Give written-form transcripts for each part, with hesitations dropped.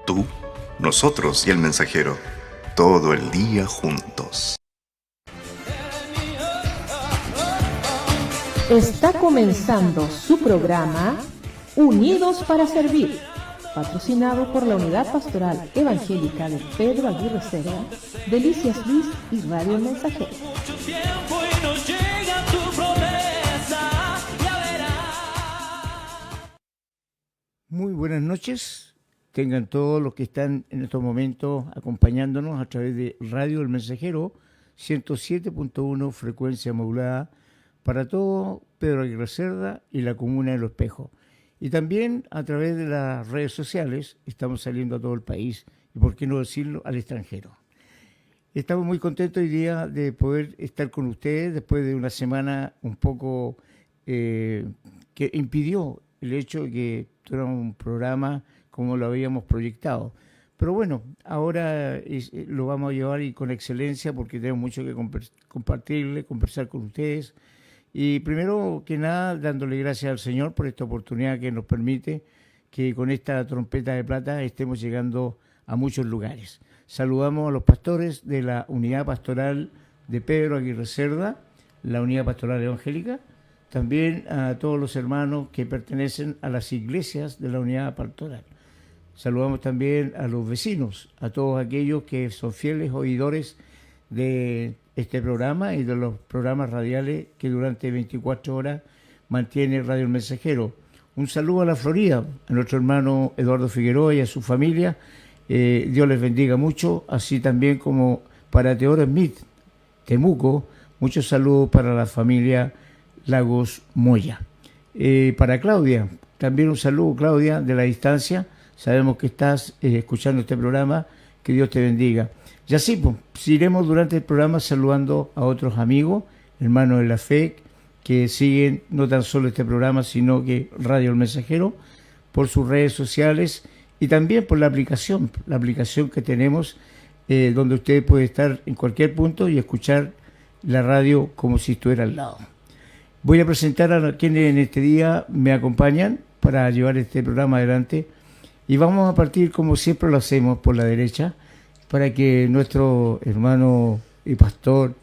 Tú, nosotros y el mensajero, todo el día juntos. Está comenzando su programa Unidos para Servir, patrocinado por la Unidad Pastoral Evangélica de Pedro Aguirre Cerda, Delicias Luis y Radio El Mensajero. Muy buenas noches, tengan todos los que están en estos momentos acompañándonos a través de Radio El Mensajero, 107.1 frecuencia modulada para todo Pedro Aguirre Cerda y la comuna de Los Espejos. Y también a través de las redes sociales estamos saliendo a todo el país y, por qué no decirlo, al extranjero. Estamos muy contentos hoy día de poder estar con ustedes después de una semana un poco que impidió el hecho de que tuviera un programa como lo habíamos proyectado. Pero bueno, ahora lo vamos a llevar y con excelencia porque tenemos mucho que compartirle, conversar con ustedes. Y primero que nada, dándole gracias al Señor por esta oportunidad que nos permite que con esta trompeta de plata estemos llegando a muchos lugares. Saludamos a los pastores de la Unidad Pastoral de Pedro Aguirre Cerda, la Unidad Pastoral Evangélica, también a todos los hermanos que pertenecen a las iglesias de la Unidad Pastoral. Saludamos también a los vecinos, a todos aquellos que son fieles oidores de este programa y de los programas radiales que durante 24 horas mantiene Radio El Mensajero. Un saludo a la Florida, a nuestro hermano Eduardo Figueroa y a su familia. Dios les bendiga mucho, así también como para Teodoro Smith, Temuco. Muchos saludos para la familia Lagos Moya. Para Claudia, también un saludo, Claudia, de la distancia. Sabemos que estás escuchando este programa. Que Dios te bendiga. Y así, pues, iremos durante el programa saludando a otros amigos, hermanos de la fe, que siguen no tan solo este programa, sino que Radio El Mensajero, por sus redes sociales y también por la aplicación que tenemos, donde usted puede estar en cualquier punto y escuchar la radio como si estuviera al lado. Voy a presentar a quienes en este día me acompañan para llevar este programa adelante y vamos a partir, como siempre lo hacemos, por la derecha, para que nuestro hermano y pastor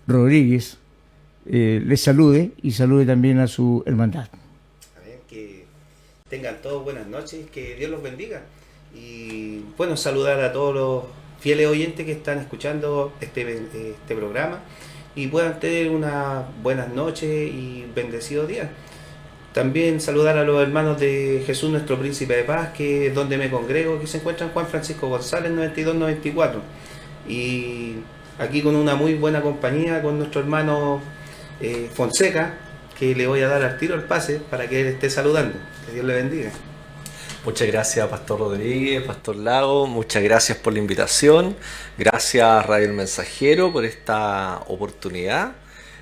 Rodríguez les salude y salude también a su hermandad. Que tengan todos buenas noches, que Dios los bendiga. Y bueno, saludar a todos los fieles oyentes que están escuchando este programa y puedan tener unas buenas noches y bendecidos días. También saludar a los hermanos de Jesús Nuestro Príncipe de Paz, que es donde me congrego, que se encuentran Juan Francisco González 9294. Y aquí con una muy buena compañía con nuestro hermano Fonseca, que le voy a dar al tiro el pase para que él esté saludando. Que Dios le bendiga. Muchas gracias, Pastor Rodríguez, Pastor Lago, muchas gracias por la invitación, gracias Radio El Mensajero por esta oportunidad.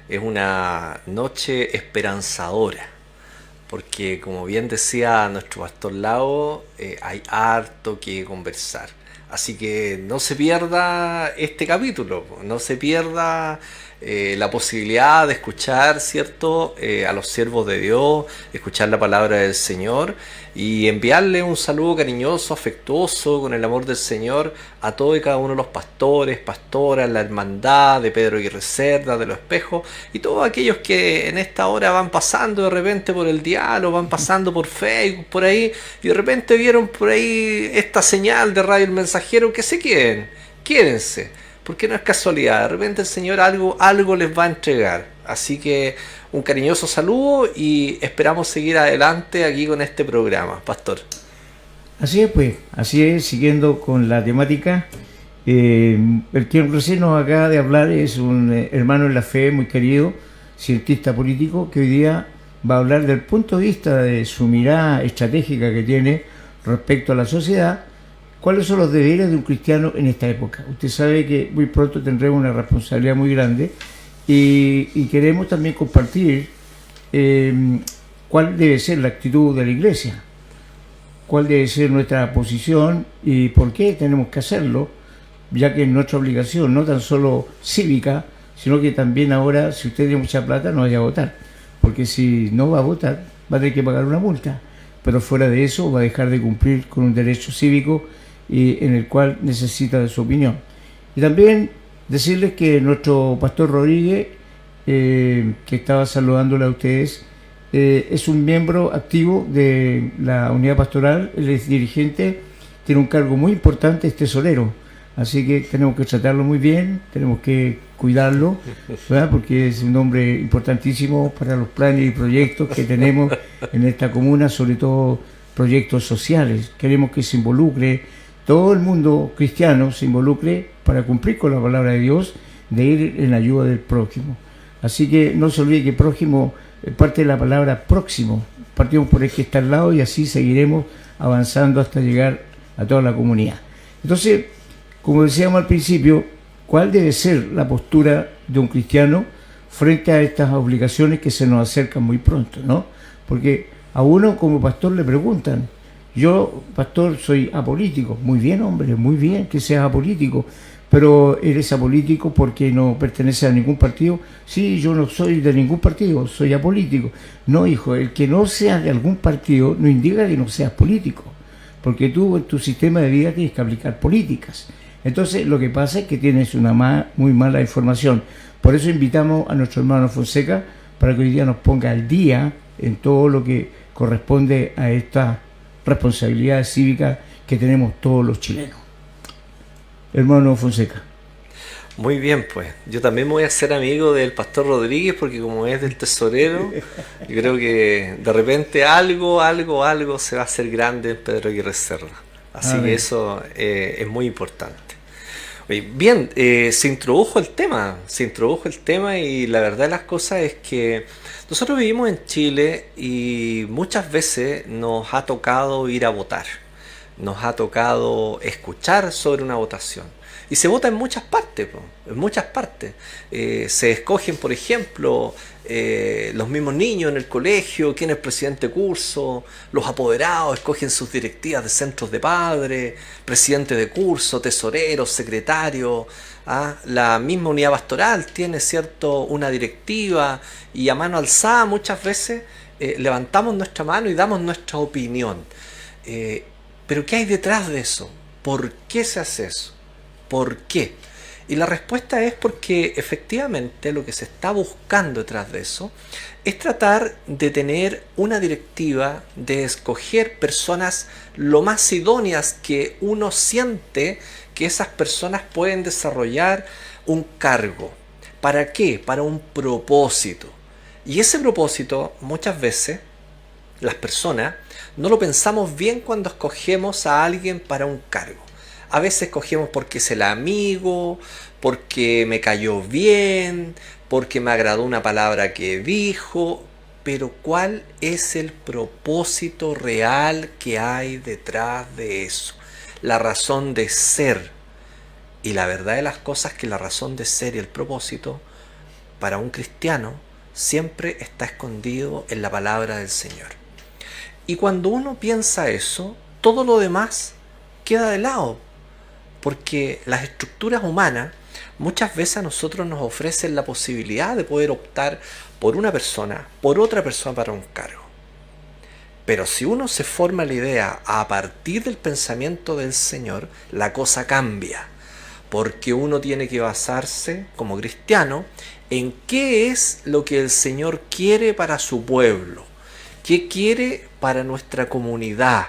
Es una noche esperanzadora, porque como bien decía nuestro Pastor Lago, hay harto que conversar. Así que no se pierda este capítulo, no se pierda la posibilidad de escuchar, ¿cierto?, a los siervos de Dios, escuchar la palabra del Señor y enviarle un saludo cariñoso, afectuoso, con el amor del Señor a todos y cada uno de los pastores, pastoras, la hermandad de Pedro Aguirre Cerda, de Los Espejos y todos aquellos que en esta hora van pasando de repente por el diálogo, van pasando por Facebook, por ahí, y de repente vieron por ahí esta señal de Radio El Mensajero, que se queden, quédense. Porque no es casualidad, de repente el Señor algo les va a entregar. Así que un cariñoso saludo y esperamos seguir adelante aquí con este programa, Pastor. Así es, pues, así es, siguiendo con la temática. El que recién nos acaba de hablar es un hermano en la fe muy querido, cientista político, que hoy día va a hablar del punto de vista de su mirada estratégica que tiene respecto a la sociedad. ¿Cuáles son los deberes de un cristiano en esta época? Usted sabe que muy pronto tendremos una responsabilidad muy grande y queremos también compartir cuál debe ser la actitud de la Iglesia, cuál debe ser nuestra posición y por qué tenemos que hacerlo, ya que es nuestra obligación, no tan solo cívica, sino que también ahora, si usted tiene mucha plata, no vaya a votar, porque si no va a votar, va a tener que pagar una multa. pero fuera de eso va a dejar de cumplir con un derecho cívico en el cual necesita de su opinión. Y también decirles que nuestro pastor Rodríguez, que estaba saludándole a ustedes, es un miembro activo de la unidad pastoral, él es dirigente, tiene un cargo muy importante, es tesorero, así que tenemos que tratarlo muy bien, tenemos que cuidarlo, ¿verdad? Porque es un hombre importantísimo para los planes y proyectos que tenemos en esta comuna, sobre todo proyectos sociales. Queremos que se involucre, todo el mundo cristiano se involucre para cumplir con la palabra de Dios, de ir en ayuda del prójimo. Así que no se olvide que prójimo parte de la palabra próximo, partimos por el que está al lado y así seguiremos avanzando hasta llegar a toda la comunidad. Entonces, como decíamos al principio, ¿cuál debe ser la postura de un cristiano frente a estas obligaciones que se nos acercan muy pronto, ¿no? Porque a uno como pastor le preguntan, yo, pastor, soy apolítico. Muy bien, hombre, muy bien que seas apolítico, pero ¿eres apolítico porque no perteneces a ningún partido? Sí, yo no soy de ningún partido, soy apolítico. No, hijo, el que no seas de algún partido no indica que no seas político, porque tú en tu sistema de vida tienes que aplicar políticas. Entonces lo que pasa es que tienes una muy mala información. Por eso invitamos a nuestro hermano Fonseca para que hoy día nos ponga al día en todo lo que corresponde a esta responsabilidad cívica que tenemos todos los chilenos. Hermano Fonseca. Muy bien, pues. Yo también me voy a hacer amigo del pastor Rodríguez porque como es del tesorero, yo creo que de repente algo se va a hacer grande en Pedro Aguirre Cerda. Así que eso es muy importante. Bien, se introdujo el tema y la verdad de las cosas es que nosotros vivimos en Chile y muchas veces nos ha tocado ir a votar, nos ha tocado escuchar sobre una votación. Y se vota en muchas partes, en muchas partes. Se escogen, por ejemplo, los mismos niños en el colegio, quién es el presidente de curso, los apoderados escogen sus directivas de centros de padres, presidente de curso, tesoreros, secretarios. La misma unidad pastoral tiene una directiva y a mano alzada muchas veces levantamos nuestra mano y damos nuestra opinión. Pero ¿qué hay detrás de eso? ¿Por qué se hace eso? ¿Por qué? Y la respuesta es porque efectivamente lo que se está buscando detrás de eso es tratar de tener una directiva, de escoger personas lo más idóneas que uno siente que esas personas pueden desarrollar un cargo. ¿Para qué? Para un propósito. Y ese propósito muchas veces las personas no lo pensamos bien cuando escogemos a alguien para un cargo. A veces escogemos porque es el amigo, porque me cayó bien, porque me agradó una palabra que dijo, pero ¿cuál es el propósito real que hay detrás de eso? La razón de ser. Y la verdad de las cosas es que la razón de ser y el propósito para un cristiano siempre está escondido en la palabra del Señor. Y cuando uno piensa eso, todo lo demás queda de lado. Porque las estructuras humanas muchas veces a nosotros nos ofrecen la posibilidad de poder optar por una persona, por otra persona para un cargo. Pero si uno se forma la idea a partir del pensamiento del Señor, la cosa cambia. Porque uno tiene que basarse como cristiano en qué es lo que el Señor quiere para su pueblo, qué quiere para nuestra comunidad,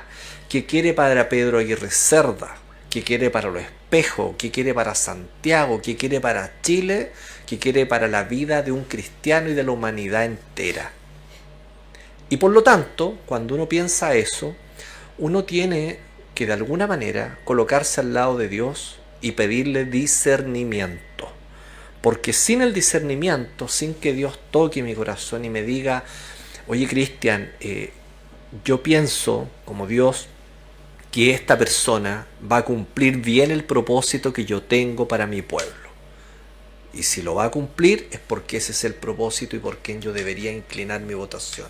qué quiere para Pedro Aguirre Cerda, qué quiere para Los Espejos, qué quiere para Santiago, qué quiere para Chile, qué quiere para la vida de un cristiano y de la humanidad entera. Y por lo tanto, cuando uno piensa eso, uno tiene que de alguna manera colocarse al lado de Dios y pedirle discernimiento. Porque sin el discernimiento, sin que Dios toque mi corazón y me diga, oye Cristian, yo pienso como Dios que esta persona va a cumplir bien el propósito que yo tengo para mi pueblo. Y si lo va a cumplir es porque ese es el propósito y por quien yo debería inclinar mi votación.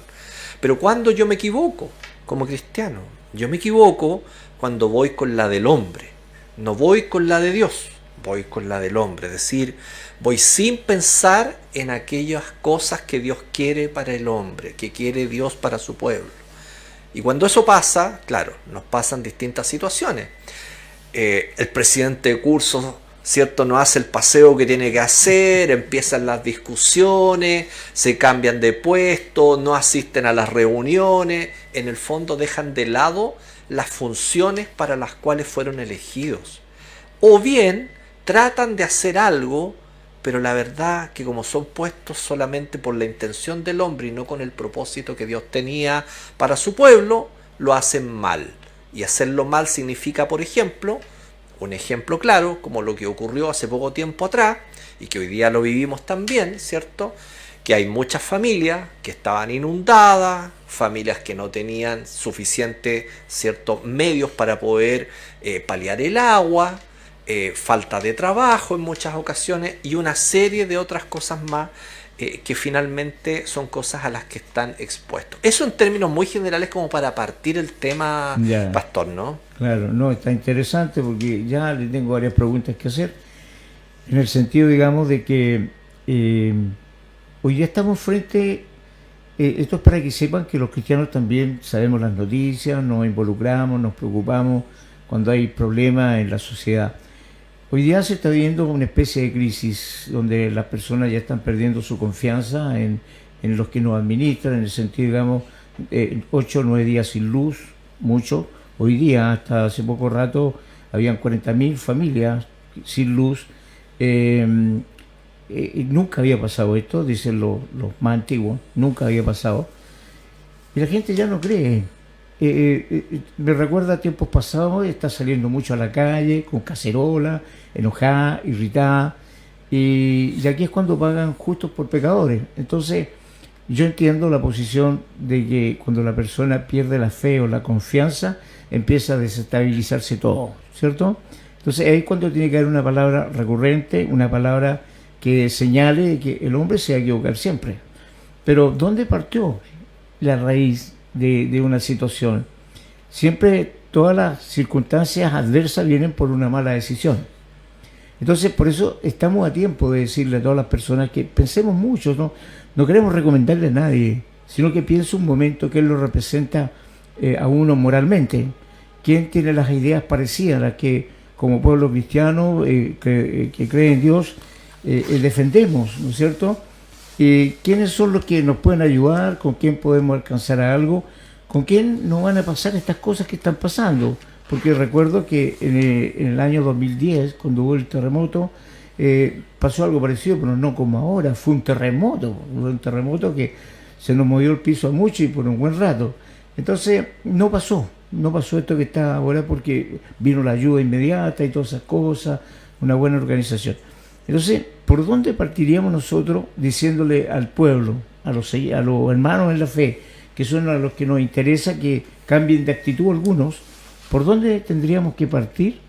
Pero cuando yo me equivoco como cristiano, yo me equivoco cuando voy con la del hombre. No voy con la de Dios, voy con la del hombre. Es decir, voy sin pensar en aquellas cosas que Dios quiere para el hombre, que quiere Dios para su pueblo. Y cuando eso pasa, claro, nos pasan distintas situaciones. El presidente de curso, ¿cierto?, no hace el paseo que tiene que hacer, empiezan las discusiones, se cambian de puesto, no asisten a las reuniones, en el fondo dejan de lado las funciones para las cuales fueron elegidos. O bien tratan de hacer algo, pero la verdad que como son puestos solamente por la intención del hombre y no con el propósito que Dios tenía para su pueblo, lo hacen mal. Y hacerlo mal significa, por ejemplo, un ejemplo claro, como lo que ocurrió hace poco tiempo atrás, y que hoy día lo vivimos también, ¿cierto?, que hay muchas familias que estaban inundadas, familias que no tenían suficientes, ciertos medios para poder paliar el agua, falta de trabajo en muchas ocasiones y una serie de otras cosas más que finalmente son cosas a las que están expuestos. Eso en términos muy generales como para partir el tema, Ya. Pastor, ¿no? Claro, no, está interesante porque ya le tengo varias preguntas que hacer, en el sentido, digamos, de que hoy día estamos frente, esto es para que sepan que los cristianos también sabemos las noticias, nos involucramos, nos preocupamos cuando hay problemas en la sociedad. Hoy día se está viendo una especie de crisis donde las personas ya están perdiendo su confianza en los que nos administran, en el sentido, digamos, 8 o 9 días sin luz, mucho. Hoy día, hasta hace poco rato, habían 40.000 familias sin luz. Nunca había pasado esto, dicen los más antiguos, nunca había pasado. Y la gente ya no cree. Me recuerda a tiempos pasados, está saliendo mucho a la calle con cacerola, enojada, irritada, y aquí es cuando pagan justos por pecadores. Entonces, yo entiendo la posición de que cuando la persona pierde la fe o la confianza, empieza a desestabilizarse todo, ¿cierto? Entonces, ahí es cuando tiene que haber una palabra recurrente, una palabra que señale que el hombre se va a equivocar siempre. Pero, ¿dónde partió la raíz de una situación? Siempre todas las circunstancias adversas vienen por una mala decisión. Entonces, por eso estamos a tiempo de decirle a todas las personas que pensemos mucho, no queremos recomendarle a nadie, sino que piense un momento que él lo representa a uno moralmente. ¿Quién tiene las ideas parecidas a las que, como pueblo cristiano que cree en Dios, defendemos, ¿no es cierto? ¿Quiénes son los que nos pueden ayudar? ¿Con quién podemos alcanzar a algo? ¿Con quién no van a pasar estas cosas que están pasando? Porque recuerdo que en el año 2010, cuando hubo el terremoto, pasó algo parecido, pero no como ahora. Fue un terremoto que se nos movió el piso a mucho y por un buen rato. Entonces, no pasó esto que está ahora porque vino la ayuda inmediata y todas esas cosas, una buena organización. Entonces, ¿por dónde partiríamos nosotros diciéndole al pueblo, a los hermanos en la fe, que son a los que nos interesa que cambien de actitud algunos? ¿Por dónde tendríamos que partir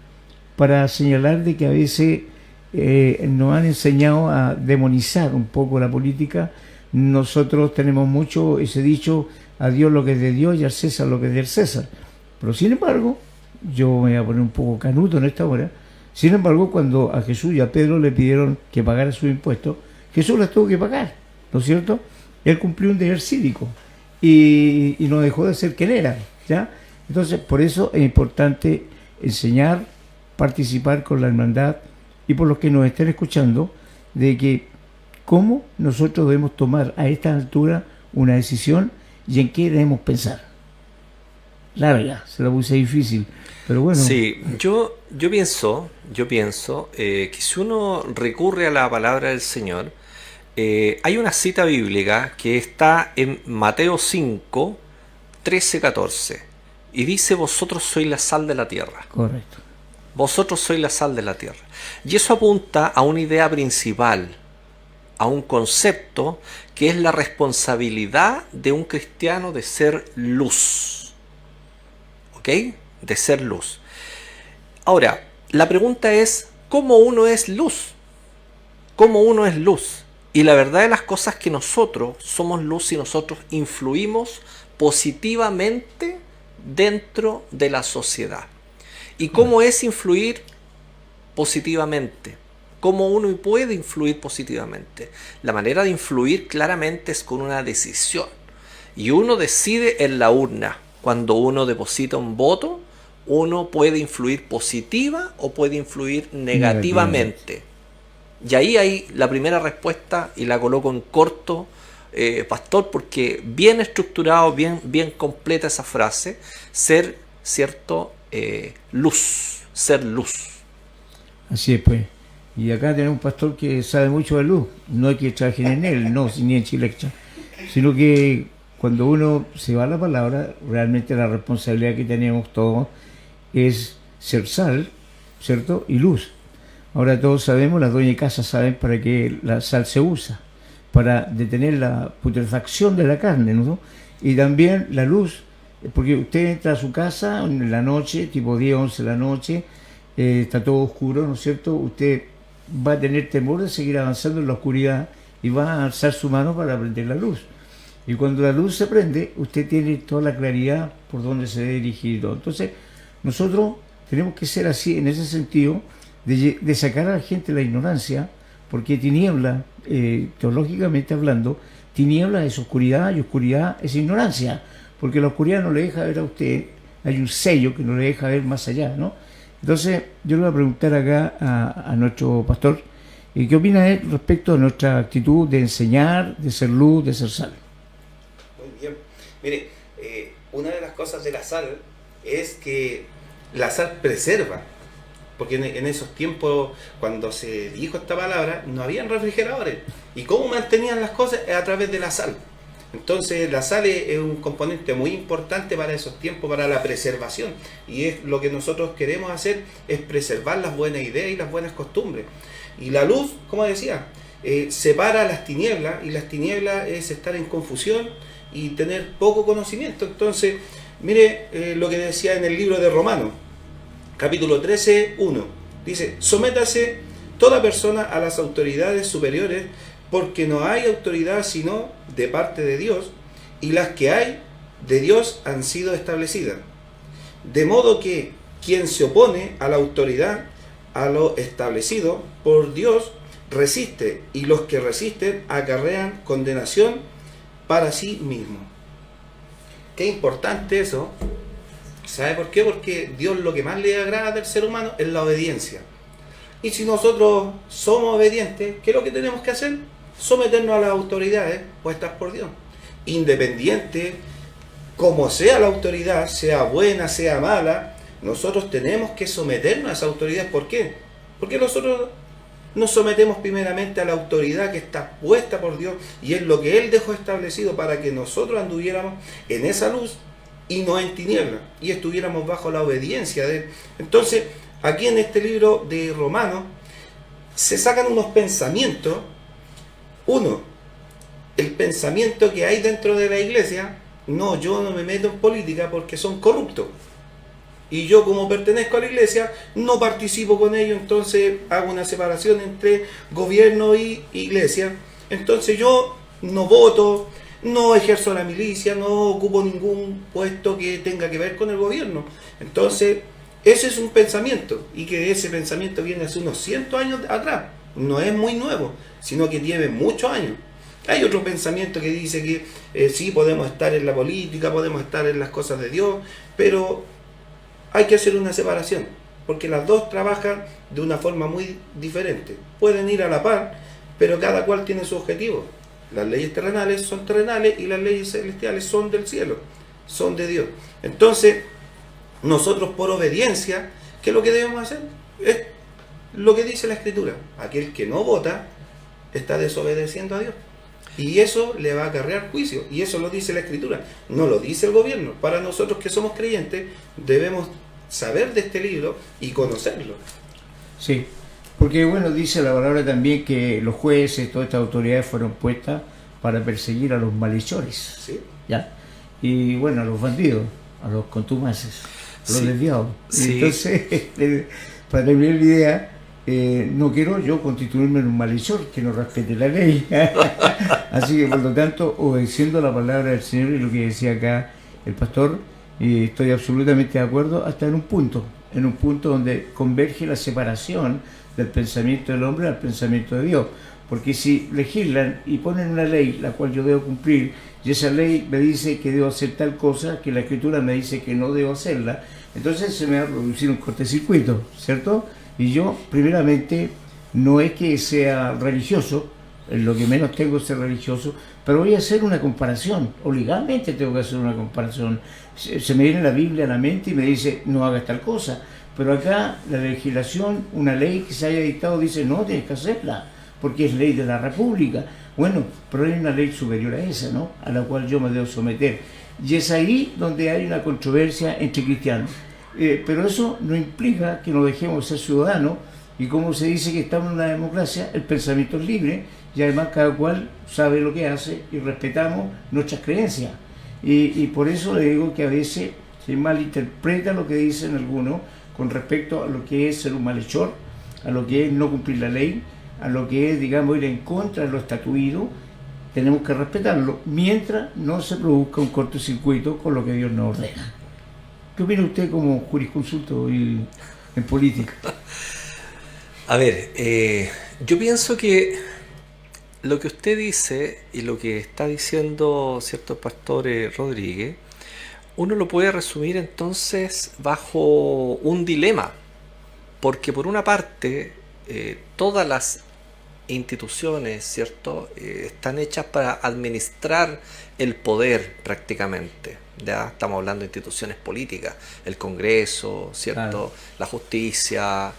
para señalar de que a veces nos han enseñado a demonizar un poco la política? Nosotros tenemos mucho ese dicho, a Dios lo que es de Dios y al César lo que es del César. Pero sin embargo, yo me voy a poner un poco canuto en esta hora, sin embargo, cuando a Jesús y a Pedro le pidieron que pagara sus impuestos, Jesús las tuvo que pagar, ¿no es cierto? Él cumplió un deber cívico y no dejó de ser quien era, ¿ya? Entonces, por eso es importante enseñar, participar con la hermandad y por los que nos estén escuchando, de que cómo nosotros debemos tomar a esta altura una decisión y en qué debemos pensar. Larga, se la puse difícil, pero bueno. Sí, yo pienso que si uno recurre a la palabra del Señor, hay una cita bíblica que está en Mateo 5, 13, 14. Y dice, vosotros sois la sal de la tierra. Correcto. Vosotros sois la sal de la tierra. Y eso apunta a una idea principal, a un concepto que es la responsabilidad de un cristiano de ser luz. ¿Ok? De ser luz. Ahora, la pregunta es, ¿cómo uno es luz? ¿Cómo uno es luz? Y la verdad de las cosas es que nosotros somos luz y nosotros influimos positivamente dentro de la sociedad. ¿Y cómo es influir positivamente? ¿Cómo uno puede influir positivamente? La manera de influir claramente es con una decisión. Y uno decide en la urna. cuando uno deposita un voto, uno puede influir positiva o puede influir negativamente. Y ahí hay la primera respuesta, y la coloco en corto, pastor, porque bien estructurado, bien completa esa frase, ser, ¿cierto? Luz, ser luz. Así es, pues. Y acá tenemos un pastor que sabe mucho de luz. No hay que trabajar en él, no, ni en Chileccha. Sino que cuando uno se va a la palabra, realmente la responsabilidad que tenemos todos es ser sal, ¿cierto? Y luz. Ahora todos sabemos, las dueñas de casa saben para qué la sal se usa, para detener la putrefacción de la carne, ¿no? Y también la luz, porque usted entra a su casa en la noche, tipo 10, 11 de la noche, está todo oscuro, ¿no es cierto? Usted va a tener temor de seguir avanzando en la oscuridad y va a alzar su mano para prender la luz. Y cuando la luz se prende, usted tiene toda la claridad por dónde se debe dirigir. Entonces, nosotros tenemos que ser así, en ese sentido, de sacar a la gente de la ignorancia, porque tiniebla, teológicamente hablando, tiniebla es oscuridad y oscuridad es ignorancia, porque la oscuridad no le deja ver a usted, hay un sello que no le deja ver más allá, ¿no? Entonces, yo le voy a preguntar acá a nuestro pastor, ¿qué opina él respecto a nuestra actitud de enseñar, de ser luz, de ser sal? Muy bien. Mire, una de las cosas de la sal es que la sal preserva, porque en esos tiempos, cuando se dijo esta palabra, no habían refrigeradores. ¿Y cómo mantenían las cosas? A través de la sal. Entonces la sal es un componente muy importante para esos tiempos, para la preservación. Y es lo que nosotros queremos hacer, es preservar las buenas ideas y las buenas costumbres. Y la luz, como decía, separa las tinieblas, y las tinieblas es estar en confusión y tener poco conocimiento. Entonces, mire lo que decía en el libro de Romanos, capítulo 13, 1. Dice: sométase toda persona a las autoridades superiores, porque no hay autoridad sino de parte de Dios, y las que hay de Dios han sido establecidas. De modo que quien se opone a la autoridad, a lo establecido por Dios, resiste, y los que resisten acarrean condenación para sí mismo. Qué importante eso. ¿Sabe por qué? Porque Dios lo que más le agrada del ser humano es la obediencia. Y si nosotros somos obedientes, ¿qué es lo que tenemos que hacer? Someternos a las autoridades puestas por Dios. Independiente como sea la autoridad, sea buena, sea mala, nosotros tenemos que someternos a esa autoridad. ¿Por qué? Porque nosotros nos sometemos primeramente a la autoridad que está puesta por Dios, y es lo que Él dejó establecido para que nosotros anduviéramos en esa luz y no en tinieblas, y estuviéramos bajo la obediencia de Él. Entonces, aquí en este libro de Romanos se sacan unos pensamientos. Uno, el pensamiento que hay dentro de la iglesia: no, yo no me meto en política porque son corruptos, y yo, como pertenezco a la iglesia, no participo con ellos, entonces hago una separación entre gobierno y iglesia. Entonces yo no voto, no ejerzo la milicia, no ocupo ningún puesto que tenga que ver con el gobierno. Entonces, ese es un pensamiento, y que ese pensamiento viene hace unos 100 años atrás. No es muy nuevo, sino que tiene muchos años. Hay otro pensamiento que dice que sí, podemos estar en la política, podemos estar en las cosas de Dios, pero hay que hacer una separación, porque las dos trabajan de una forma muy diferente. Pueden ir a la par, pero cada cual tiene su objetivo. Las leyes terrenales son terrenales y las leyes celestiales son del cielo, son de Dios. Entonces, nosotros, por obediencia, ¿qué es lo que debemos hacer? Es lo que dice la Escritura: aquel que no vota está desobedeciendo a Dios, y eso le va a acarrear juicio, y eso lo dice la Escritura, no lo dice el gobierno. Para nosotros que somos creyentes debemos saber de este libro y conocerlo. Sí, porque bueno, dice la palabra también que los jueces, todas estas autoridades fueron puestas para perseguir a los malhechores, ¿Sí? ¿ya? Y bueno, a los bandidos, a los contumaces, a los Sí. desviados. Sí. Entonces, para terminar la idea, no quiero yo constituirme en un malhechor que no respete la ley. Así que, por lo tanto, obedeciendo la palabra del Señor y lo que decía acá el pastor, estoy absolutamente de acuerdo, hasta en un punto donde converge la separación del pensamiento del hombre al pensamiento de Dios. Porque si legislan y ponen una ley la cual yo debo cumplir, y esa ley me dice que debo hacer tal cosa, que la escritura me dice que no debo hacerla, entonces se me va a producir un cortocircuito, ¿cierto? Y yo, primeramente, no es que sea religioso, lo que menos tengo es ser religioso, pero voy a hacer una comparación, o legalmente tengo que hacer una comparación. Se me viene la Biblia a la mente y me dice, no hagas tal cosa, pero acá la legislación, una ley que se haya dictado dice, no, tienes que hacerla, porque es ley de la República. Bueno, pero hay una ley superior a esa, ¿no?, a la cual yo me debo someter. Y es ahí donde hay una controversia entre cristianos. Pero eso no implica que nos dejemos de ser ciudadanos, y como se dice que estamos en una democracia, el pensamiento es libre, y además cada cual sabe lo que hace y respetamos nuestras creencias. Y por eso le digo que a veces se malinterpreta lo que dicen algunos con respecto a lo que es ser un malhechor, a lo que es no cumplir la ley, a lo que es, digamos, ir en contra de lo estatuido. Tenemos que respetarlo mientras no se produzca un cortocircuito con lo que Dios nos ordena. ¿Qué opina usted como jurisconsulto en política? A ver, yo pienso que lo que usted dice y lo que está diciendo cierto pastor Rodríguez, uno lo puede resumir entonces bajo un dilema, porque por una parte todas las instituciones, ¿cierto?, están hechas para administrar el poder prácticamente. Ya estamos hablando de instituciones políticas, el Congreso, ¿cierto?, claro, la justicia,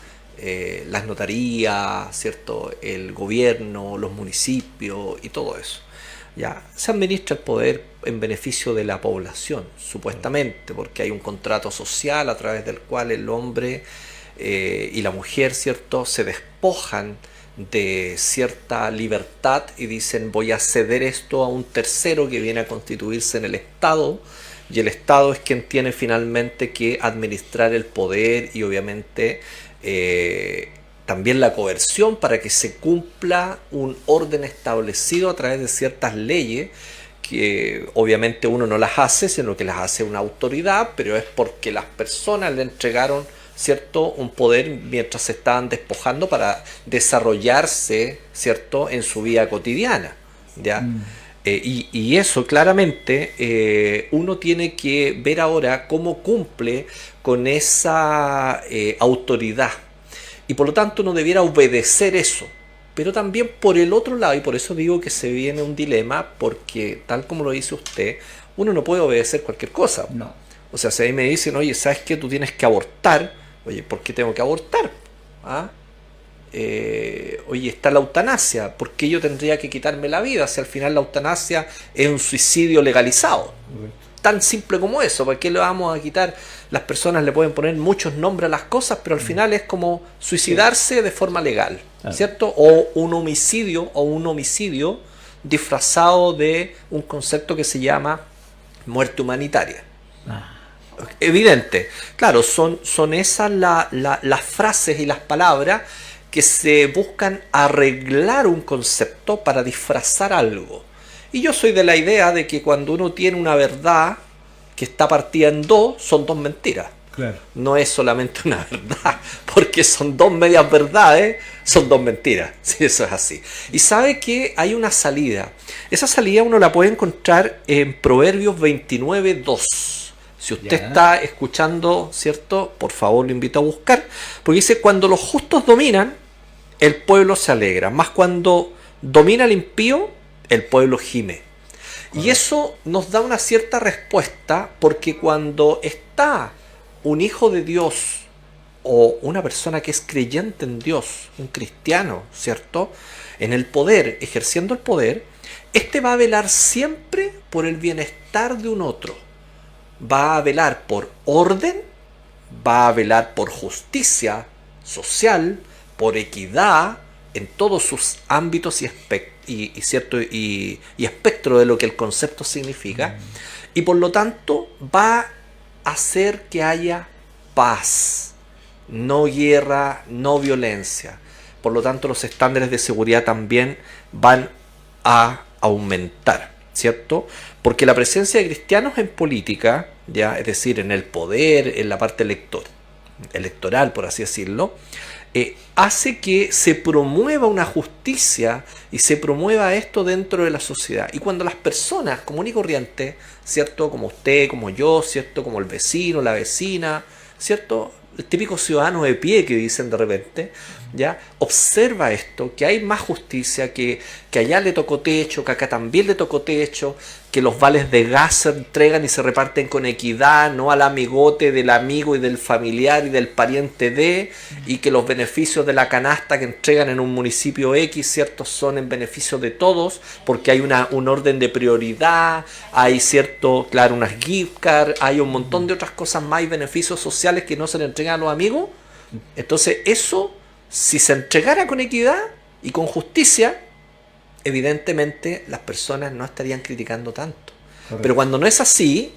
las notarías, ¿cierto?, el gobierno, los municipios y todo eso. Ya se administra el poder en beneficio de la población, supuestamente, porque hay un contrato social a través del cual el hombre y la mujer, ¿cierto?, se despojan de cierta libertad y dicen, voy a ceder esto a un tercero que viene a constituirse en el Estado, y el Estado es quien tiene finalmente que administrar el poder y obviamente también la coerción para que se cumpla un orden establecido a través de ciertas leyes que obviamente uno no las hace, sino que las hace una autoridad, pero es porque las personas le entregaron, ¿cierto?, un poder mientras se estaban despojando para desarrollarse, ¿cierto?, en su vida cotidiana, ¿ya? Y eso claramente uno tiene que ver ahora cómo cumple con esa autoridad, y por lo tanto uno debiera obedecer eso. Pero también por el otro lado, y por eso digo que se viene un dilema, porque tal como lo dice usted, uno no puede obedecer cualquier cosa. No. O sea, si a mí me dicen, oye, ¿sabes qué? Tú tienes que abortar. Oye, ¿por qué tengo que abortar? ¿Ah? Oye, está la eutanasia. ¿Por qué yo tendría que quitarme la vida si al final la eutanasia es un suicidio legalizado? Tan simple como eso. ¿Por qué le vamos a quitar? Las personas le pueden poner muchos nombres a las cosas, pero al final es como suicidarse de forma legal, ¿cierto? O un homicidio disfrazado de un concepto que se llama muerte humanitaria. Evidente. Claro, son esas las frases y las palabras que se buscan arreglar un concepto para disfrazar algo. Y yo soy de la idea de que cuando uno tiene una verdad que está partida en dos, son dos mentiras. Claro. No es solamente una verdad, porque son dos medias verdades, son dos mentiras. Sí, eso es así. Y sabe que hay una salida. Esa salida uno la puede encontrar en Proverbios 29:2. Si usted está escuchando, ¿cierto?, por favor lo invito a buscar, porque dice, cuando los justos dominan, el pueblo se alegra, más cuando domina el impío, el pueblo gime. Y eso nos da una cierta respuesta, porque cuando está un hijo de Dios o una persona que es creyente en Dios, un cristiano, ¿cierto?, en el poder, ejerciendo el poder, este va a velar siempre por el bienestar de un otro. Va a velar por orden, va a velar por justicia social, por equidad en todos sus ámbitos y espectro de lo que el concepto significa, y por lo tanto va a hacer que haya paz, no guerra, no violencia. Por lo tanto, los estándares de seguridad también van a aumentar, ¿cierto? Porque la presencia de cristianos en política, ya, es decir, en el poder, en la parte electoral, por así decirlo, hace que se promueva una justicia y se promueva esto dentro de la sociedad. Y cuando las personas común y corriente, ¿cierto? Como usted, como yo, ¿cierto? Como el vecino, la vecina, ¿cierto? El típico ciudadano de pie que dicen de repente, ¿ya? Observa esto, que hay más justicia, que allá le tocó techo, que acá también le tocó techo, que los vales de gas se entregan y se reparten con equidad, no al amigote del amigo y del familiar y del pariente de, y que los beneficios de la canasta que entregan en un municipio X, ¿cierto? Son en beneficio de todos, porque hay un orden de prioridad, hay cierto, claro, unas gift cards, hay un montón de otras cosas más y beneficios sociales que no se le entregan a los amigos. Entonces eso, si se entregara con equidad y con justicia, evidentemente las personas no estarían criticando tanto. Correcto. Pero cuando no es así,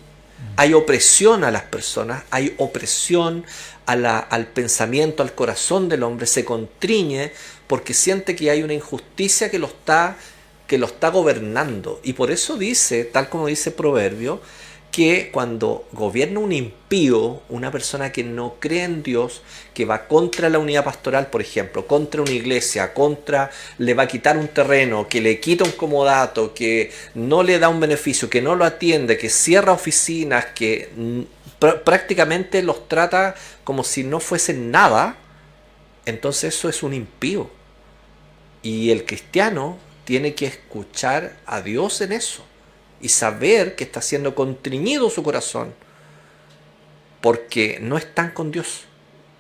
hay opresión a las personas, hay opresión al pensamiento, al corazón del hombre, se contriñe porque siente que hay una injusticia que lo está gobernando. Y por eso dice, tal como dice Proverbio, que cuando gobierna un impío, una persona que no cree en Dios, que va contra la unidad pastoral, por ejemplo, contra una iglesia, le va a quitar un terreno, que le quita un comodato, que no le da un beneficio, que no lo atiende, que cierra oficinas, que prácticamente los trata como si no fuesen nada, entonces eso es un impío. Y el cristiano tiene que escuchar a Dios en eso y saber que está siendo contriñido su corazón porque no están con Dios.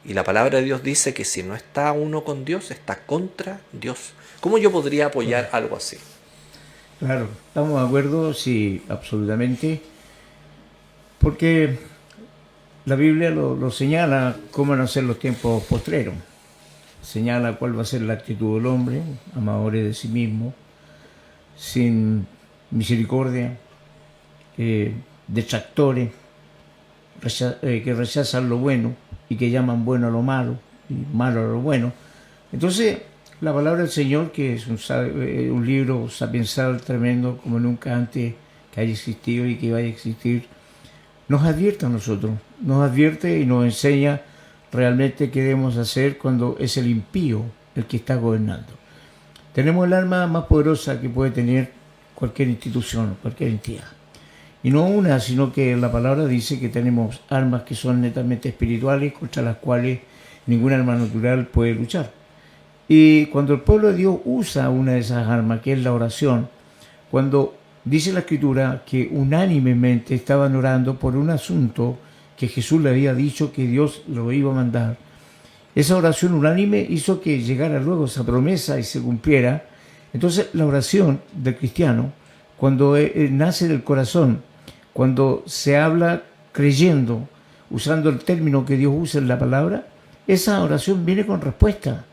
Y la palabra de Dios dice que si no está uno con Dios, está contra Dios. ¿Cómo yo podría apoyar algo así? Claro, estamos de acuerdo, sí, absolutamente, porque la Biblia lo señala cómo van a ser los tiempos postreros. Señala cuál va a ser la actitud del hombre, amadores de sí mismo, sin misericordia, detractores, que rechazan lo bueno y que llaman bueno a lo malo y malo a lo bueno. Entonces, la palabra del Señor, que es un libro sapiensal tremendo como nunca antes que haya existido y que vaya a existir, nos advierte a nosotros, nos advierte y nos enseña realmente qué debemos hacer cuando es el impío el que está gobernando. Tenemos el arma más poderosa que puede tener cualquier institución, cualquier entidad. Y no una, sino que la palabra dice que tenemos armas que son netamente espirituales, contra las cuales ningún arma natural puede luchar. Y cuando el pueblo de Dios usa una de esas armas, que es la oración, cuando dice la Escritura que unánimemente estaban orando por un asunto que Jesús le había dicho que Dios lo iba a mandar, esa oración unánime hizo que llegara luego esa promesa y se cumpliera. Entonces la oración del cristiano, cuando nace del corazón, cuando se habla creyendo, usando el término que Dios usa en la palabra, esa oración viene con respuesta,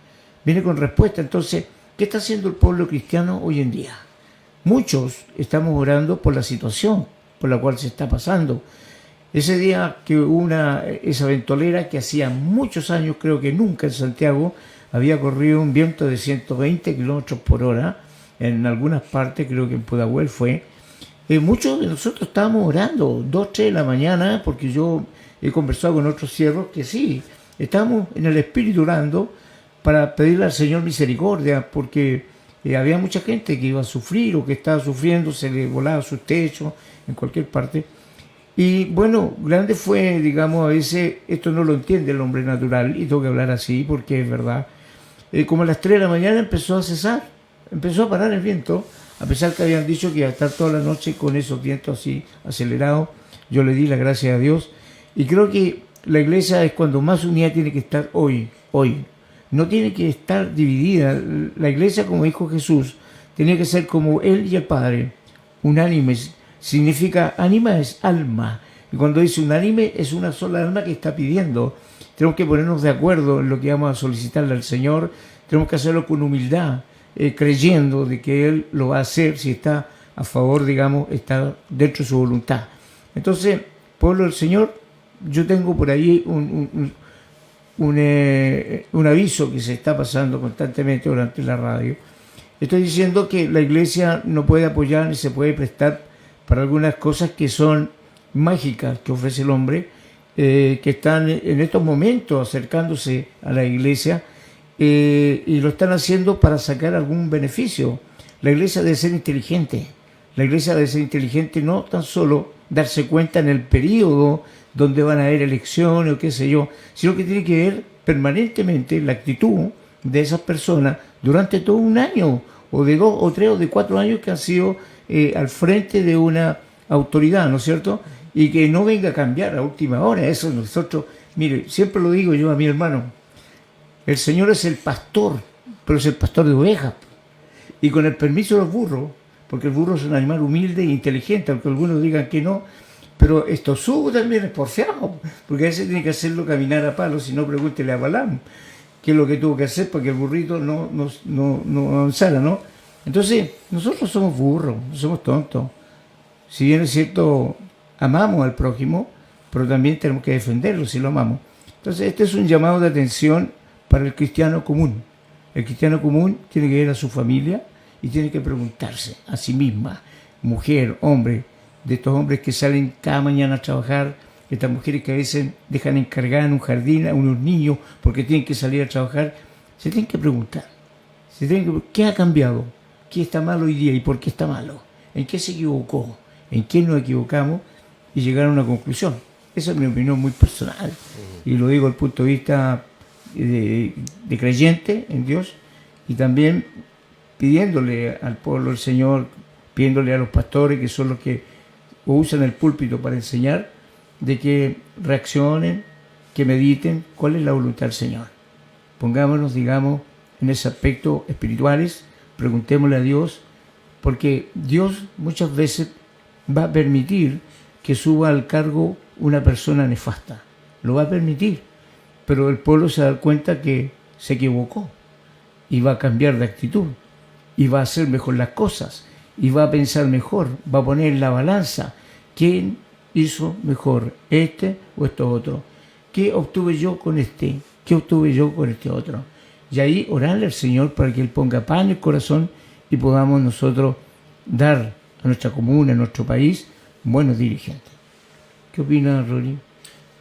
Entonces, ¿qué está haciendo el pueblo cristiano hoy en día? Muchos estamos orando por la situación por la cual se está pasando. Ese día que hubo esa ventolera que hacía muchos años, creo que nunca en Santiago, había corrido un viento de 120 kilómetros por hora, en algunas partes, creo que en Pudahuel fue. Muchos de nosotros estábamos orando, 2, 3 de la mañana, porque yo he conversado con otros siervos que sí, estábamos en el espíritu orando para pedirle al Señor misericordia, porque había mucha gente que iba a sufrir o que estaba sufriendo, se le volaba sus techos en cualquier parte. Y bueno, grande fue, digamos, a veces esto no lo entiende el hombre natural, y tengo que hablar así porque es verdad. Como a las 3 de la mañana empezó a cesar, empezó a parar el viento, a pesar que habían dicho que iba a estar toda la noche con esos vientos así acelerados. Yo le di la gracia a Dios, y creo que la iglesia es cuando más unida tiene que estar hoy. No tiene que estar dividida. La iglesia, como dijo Jesús, tiene que ser como Él y el Padre, unánimes. Significa, ánima es alma, y cuando dice unánime es una sola alma que está pidiendo. Tenemos que ponernos de acuerdo en lo que vamos a solicitarle al Señor, tenemos que hacerlo con humildad, creyendo de que Él lo va a hacer si está a favor, digamos, está dentro de su voluntad. Entonces, pueblo del Señor, yo tengo por ahí un aviso que se está pasando constantemente durante la radio. Estoy diciendo que la iglesia no puede apoyar ni se puede prestar para algunas cosas que son mágicas que ofrece el hombre, que están en estos momentos acercándose a la iglesia y lo están haciendo para sacar algún beneficio. La iglesia debe ser inteligente. La iglesia debe ser inteligente, no tan solo darse cuenta en el periodo donde van a haber elecciones o qué sé yo, sino que tiene que ver permanentemente la actitud de esas personas durante todo un año, o de 2 o 3 o de 4 años que han sido al frente de una autoridad, ¿no es cierto? Y que no venga a cambiar a última hora. Eso nosotros, mire, siempre lo digo yo a mi hermano, el Señor es el pastor, pero es el pastor de ovejas. Y con el permiso de los burros, porque el burro es un animal humilde e inteligente, aunque algunos digan que no, pero esto subo también es porfiado, porque a veces tiene que hacerlo caminar a palos, si no pregúntele a Balaam qué es lo que tuvo que hacer para que el burrito no avanzara, ¿no? Entonces, nosotros somos burros, no somos tontos. Si bien es cierto, amamos al prójimo, pero también tenemos que defenderlo si lo amamos. Entonces, este es un llamado de atención para el cristiano común. El cristiano común tiene que ver a su familia y tiene que preguntarse a sí misma, mujer, hombre, de estos hombres que salen cada mañana a trabajar, estas mujeres que a veces dejan encargar en un jardín a unos niños porque tienen que salir a trabajar, se tienen que preguntar, ¿qué ha cambiado? ¿Qué está mal hoy día y por qué está malo? ¿En qué se equivocó? ¿En qué nos equivocamos? Y llegar a una conclusión. Esa es mi opinión muy personal. Y lo digo desde el punto de vista de creyente en Dios y también pidiéndole al pueblo del Señor, pidiéndole a los pastores que son los que usan el púlpito para enseñar, de que reaccionen, que mediten cuál es la voluntad del Señor. Pongámonos, digamos, en ese aspecto espirituales, preguntémosle a Dios, porque Dios muchas veces va a permitir que suba al cargo una persona nefasta. Lo va a permitir, pero el pueblo se da cuenta que se equivocó y va a cambiar de actitud y va a hacer mejor las cosas y va a pensar mejor, va a poner en la balanza quién hizo mejor, este o esto otro. ¿Qué obtuve yo con este? ¿Qué obtuve yo con este otro? Y ahí orarle al Señor para que Él ponga paz en el corazón y podamos nosotros dar a nuestra comuna, a nuestro país, buenos dirigentes. ¿Qué opina, Rory?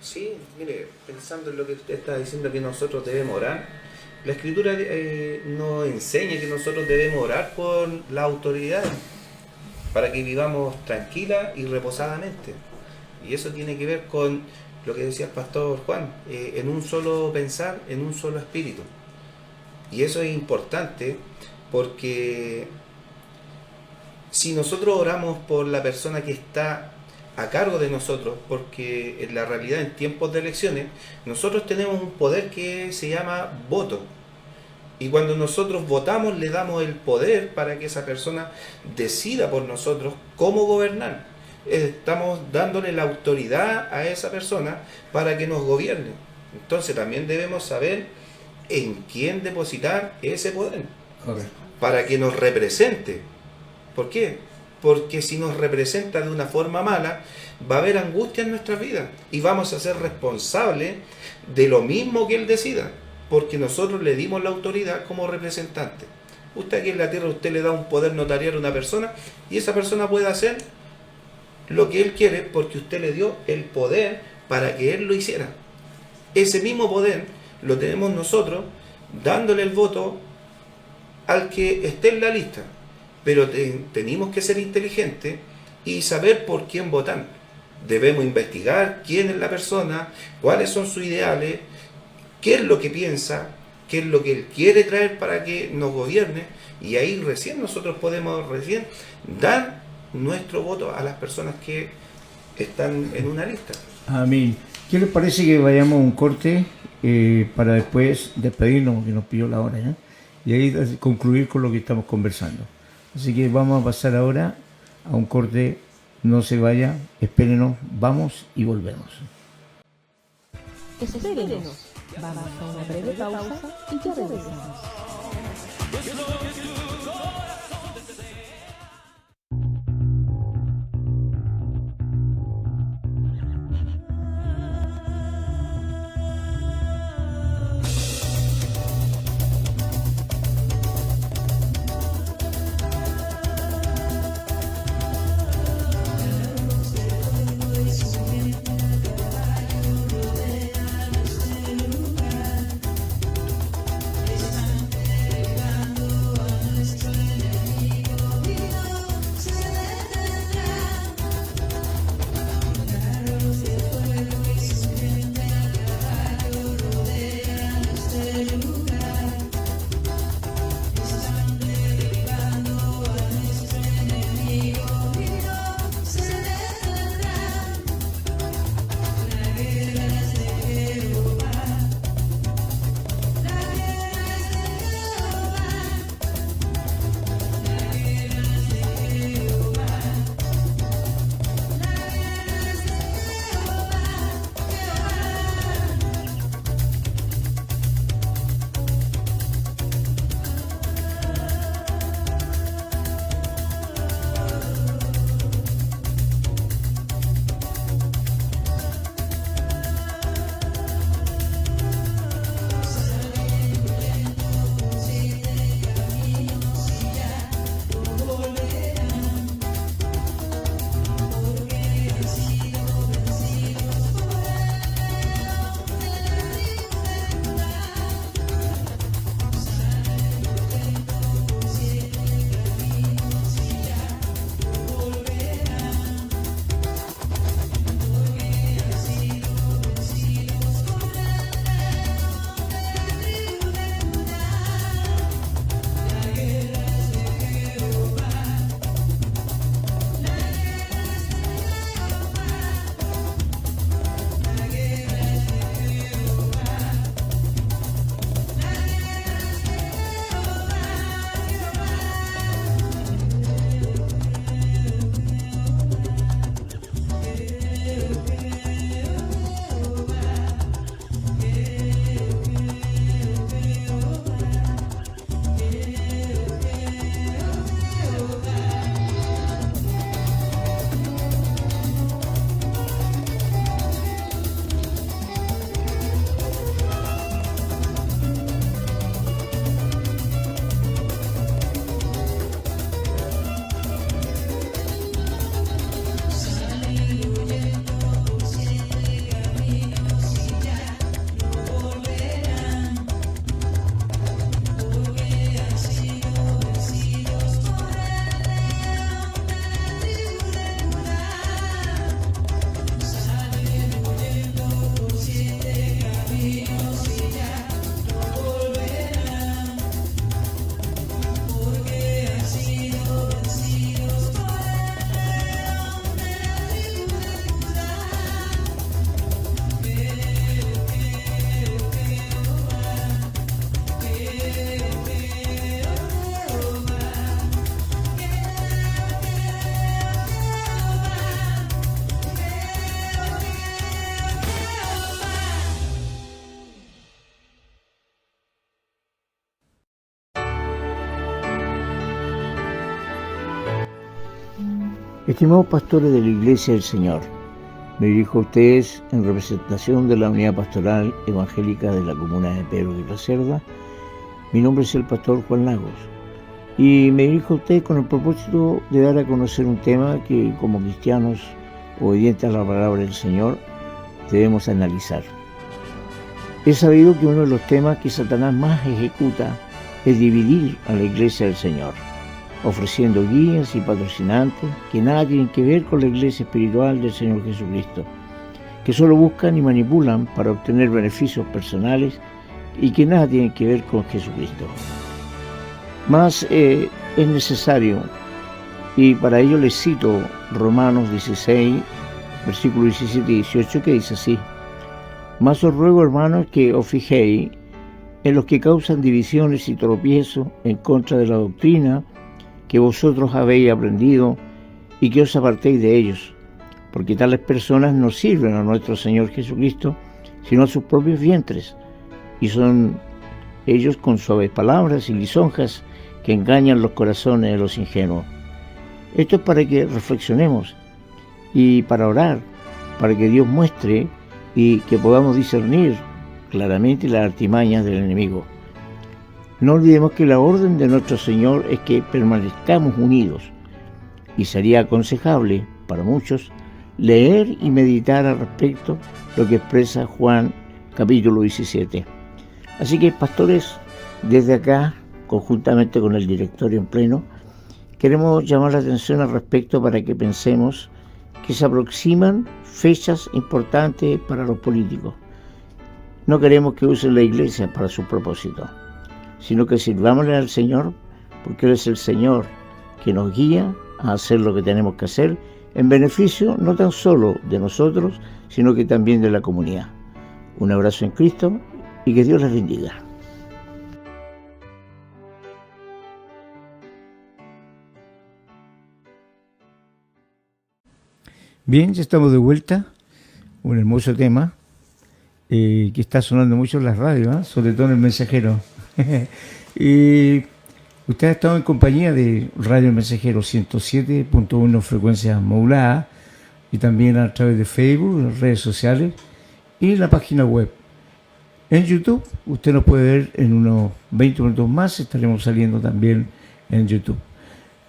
Sí, mire, pensando en lo que usted está diciendo que nosotros debemos orar, la Escritura nos enseña que nosotros debemos orar por la autoridad para que vivamos tranquila y reposadamente. Y eso tiene que ver con lo que decía el pastor Juan, en un solo pensar, en un solo espíritu. Y eso es importante porque si nosotros oramos por la persona que está a cargo de nosotros, porque en la realidad en tiempos de elecciones nosotros tenemos un poder que se llama voto, y cuando nosotros votamos le damos el poder para que esa persona decida por nosotros cómo gobernar. Estamos dándole la autoridad a esa persona para que nos gobierne. Entonces también debemos saber en quién depositar ese poder, para que nos represente. ¿Por qué? Porque si nos representa de una forma mala, va a haber angustia en nuestras vidas y vamos a ser responsables de lo mismo que Él decida, porque nosotros le dimos la autoridad como representante. Usted aquí en la tierra, usted le da un poder notarial a una persona y esa persona puede hacer lo que Él quiere porque usted le dio el poder para que Él lo hiciera. Ese mismo poder lo tenemos nosotros dándole el voto al que esté en la lista. Pero tenemos que ser inteligentes y saber por quién votar. Debemos investigar quién es la persona, cuáles son sus ideales, qué es lo que piensa, qué es lo que él quiere traer para que nos gobierne, y ahí recién nosotros podemos dar nuestro voto a las personas que están en una lista. Amén. ¿Qué les parece que vayamos a un corte para después despedirnos, que nos pidió la hora, ¿ya? Y ahí concluir con lo que estamos conversando? Así que vamos a pasar ahora a un corte, no se vaya, espérenos, vamos y volvemos. Espérenos, vamos a una breve pausa y ya regresamos. Estimados pastores de la Iglesia del Señor, me dirijo a ustedes en representación de la Unidad Pastoral Evangélica de la Comuna de Pedro Aguirre Cerda. Mi nombre es el pastor Juan Lagos y me dirijo a ustedes con el propósito de dar a conocer un tema que como cristianos obedientes a la palabra del Señor debemos analizar. He sabido que uno de los temas que Satanás más ejecuta es dividir a la Iglesia del Señor, ofreciendo guías y patrocinantes que nada tienen que ver con la Iglesia espiritual del Señor Jesucristo, que solo buscan y manipulan para obtener beneficios personales y que nada tienen que ver con Jesucristo. Mas es necesario, y para ello les cito Romanos 16, versículos 17 y 18, que dice así: Mas os ruego, hermanos, que os fijéis en los que causan divisiones y tropiezos en contra de la doctrina que vosotros habéis aprendido y que os apartéis de ellos, porque tales personas no sirven a nuestro Señor Jesucristo, sino a sus propios vientres, y son ellos con suaves palabras y lisonjas que engañan los corazones de los ingenuos. Esto es para que reflexionemos y para orar, para que Dios muestre y que podamos discernir claramente las artimañas del enemigo. No olvidemos que la orden de nuestro Señor es que permanezcamos unidos, y sería aconsejable para muchos leer y meditar al respecto lo que expresa Juan capítulo 17. Así que, pastores, desde acá, conjuntamente con el directorio en pleno, queremos llamar la atención al respecto para que pensemos que se aproximan fechas importantes para los políticos. No queremos que usen la Iglesia para su propósito, sino que sirvámosle al Señor, porque Él es el Señor que nos guía a hacer lo que tenemos que hacer, en beneficio no tan solo de nosotros, sino que también de la comunidad. Un abrazo en Cristo y que Dios les bendiga. Bien, ya estamos de vuelta. Un hermoso tema que está sonando mucho en las radios, sobre todo en el Mensajero. Y usted ha estado en compañía de Radio El Mensajero 107.1 frecuencia modulada y también a través de Facebook, las redes sociales y la página web. En YouTube, usted nos puede ver en unos 20 minutos más, estaremos saliendo también en YouTube.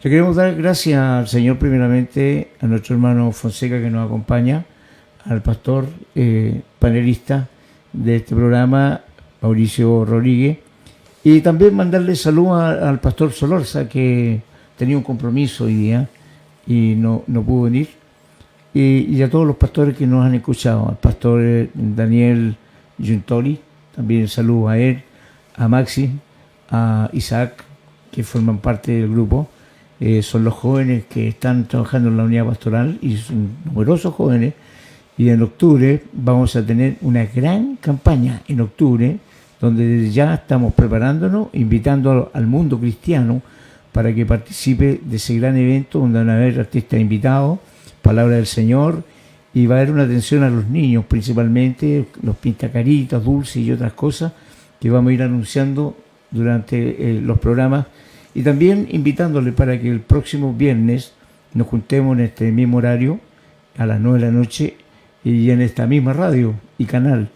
Le queremos dar gracias al Señor primeramente, a nuestro hermano Fonseca que nos acompaña, al pastor panelista de este programa, Mauricio Rodríguez, y también mandarle salud al pastor Solorza, que tenía un compromiso hoy día y no pudo venir, y a todos los pastores que nos han escuchado, al pastor Daniel Giuntoli, también saludo a él, a Maxi, a Isaac, que forman parte del grupo. Son los jóvenes que están trabajando en la unidad pastoral y son numerosos jóvenes, y en octubre vamos a tener una gran campaña en octubre donde desde ya estamos preparándonos, invitando al mundo cristiano para que participe de ese gran evento donde van a haber artistas invitados, palabra del Señor, y va a haber una atención a los niños principalmente, los pintacaritas, dulces y otras cosas que vamos a ir anunciando durante los programas, y también invitándole para que el próximo viernes nos juntemos en este mismo horario a las 9 de la noche y en esta misma radio y canal,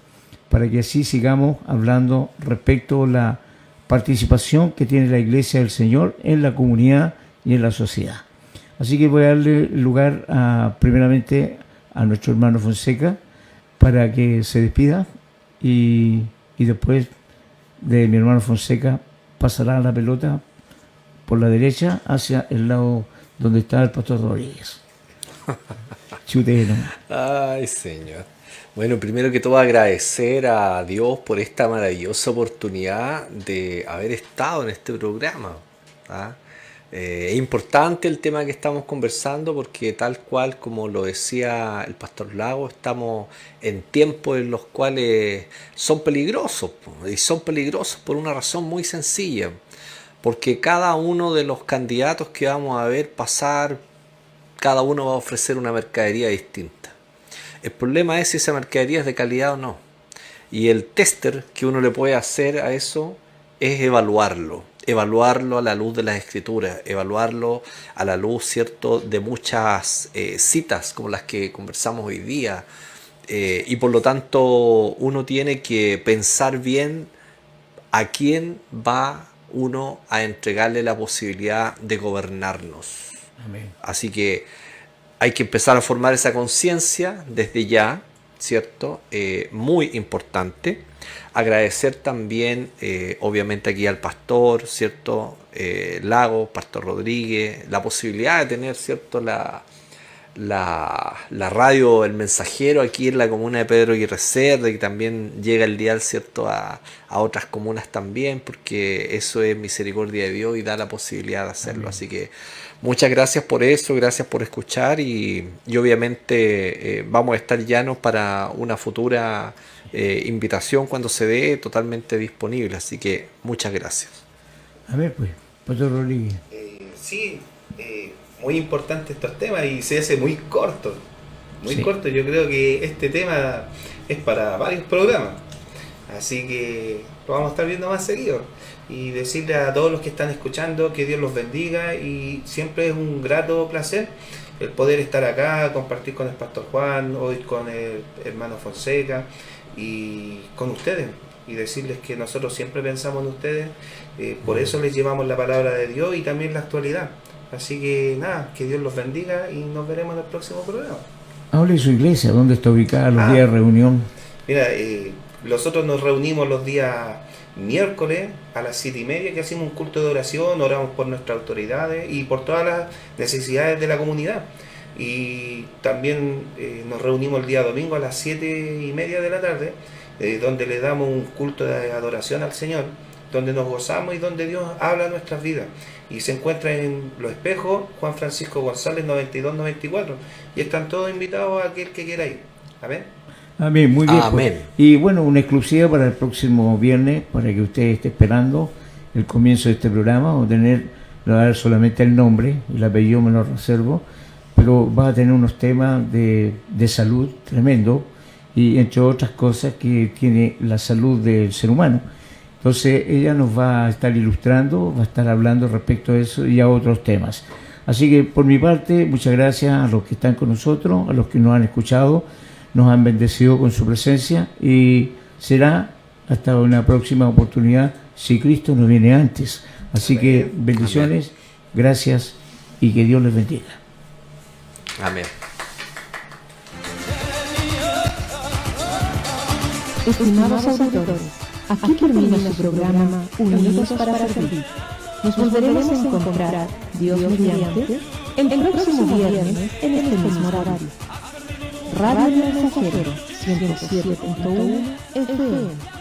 para que así sigamos hablando respecto a la participación que tiene la Iglesia del Señor en la comunidad y en la sociedad. Así que voy a darle lugar primeramente a nuestro hermano Fonseca para que se despida y después de mi hermano Fonseca pasará la pelota por la derecha hacia el lado donde está el pastor Rodríguez. Chutero. Ay, Señor. Bueno, primero que todo agradecer a Dios por esta maravillosa oportunidad de haber estado en este programa. ¿Ah? Es importante el tema que estamos conversando porque tal cual como lo decía el pastor Lago, estamos en tiempos en los cuales son peligrosos, y son peligrosos por una razón muy sencilla, porque cada uno de los candidatos que vamos a ver pasar, cada uno va a ofrecer una mercadería distinta. El problema es si esa mercadería es de calidad o no. Y el tester que uno le puede hacer a eso es evaluarlo, evaluarlo a la luz de las Escrituras, evaluarlo a la luz, ¿cierto?, de muchas citas como las que conversamos hoy día. Y por lo tanto uno tiene que pensar bien a quién va uno a entregarle la posibilidad de gobernarnos. Amén. Así que hay que empezar a formar esa conciencia desde ya, ¿cierto? Muy importante. Agradecer también, obviamente, aquí al pastor, ¿cierto? Lago, Pastor Rodríguez, la posibilidad de tener, ¿cierto?, la radio El Mensajero aquí en la comuna de Pedro Aguirre Cerda, y también llega el dial, ¿cierto?, a otras comunas también, porque eso es misericordia de Dios y da la posibilidad de hacerlo. Amén. Así que muchas gracias por eso, gracias por escuchar, y obviamente vamos a estar llanos para una futura invitación cuando se dé, totalmente disponible. Así que muchas gracias. A ver, pues, Pastor Rodríguez. Sí, muy importante estos temas y se hace muy corto. Muy corto. Yo creo que este tema es para varios programas. Así que lo vamos a estar viendo más seguido. Y decirle a todos los que están escuchando que Dios los bendiga, y siempre es un grato placer el poder estar acá, compartir con el Pastor Juan, hoy con el hermano Fonseca y con ustedes, y decirles que nosotros siempre pensamos en ustedes, por eso les llevamos la palabra de Dios y también la actualidad. Así que nada, que Dios los bendiga y nos veremos en el próximo programa. Hable de su iglesia, ¿dónde está ubicada los días de reunión? Mira, nosotros nos reunimos los días miércoles a las 7:30, que hacemos un culto de oración, oramos por nuestras autoridades y por todas las necesidades de la comunidad. Y también nos reunimos el día domingo a las 7:30 de la tarde, donde le damos un culto de adoración al Señor, donde nos gozamos y donde Dios habla a nuestras vidas. Y se encuentra en Los Espejos, Juan Francisco González 9294, y están todos invitados a aquel que quiera ir. Amén. Amén, muy bien. Amén. Pues. Y bueno, una exclusiva para el próximo viernes, para que usted esté esperando el comienzo de este programa. Vamos a dar solamente el nombre, el apellido me lo reservo, pero va a tener unos temas de salud tremendo, y entre otras cosas que tiene la salud del ser humano. Entonces ella nos va a estar ilustrando, va a estar hablando respecto a eso y a otros temas. Así que por mi parte, muchas gracias a los que están con nosotros, a los que nos han escuchado, nos han bendecido con su presencia, y será hasta una próxima oportunidad si Cristo nos viene antes. Así que bendiciones, gracias y que Dios les bendiga. Amén. Estimados auditores, aquí termina su programa Unidos para Servir. Nos volveremos a encontrar, Dios mediante, el próximo viernes en este mismo horario. Radio El Mensajero, 107.1 FM.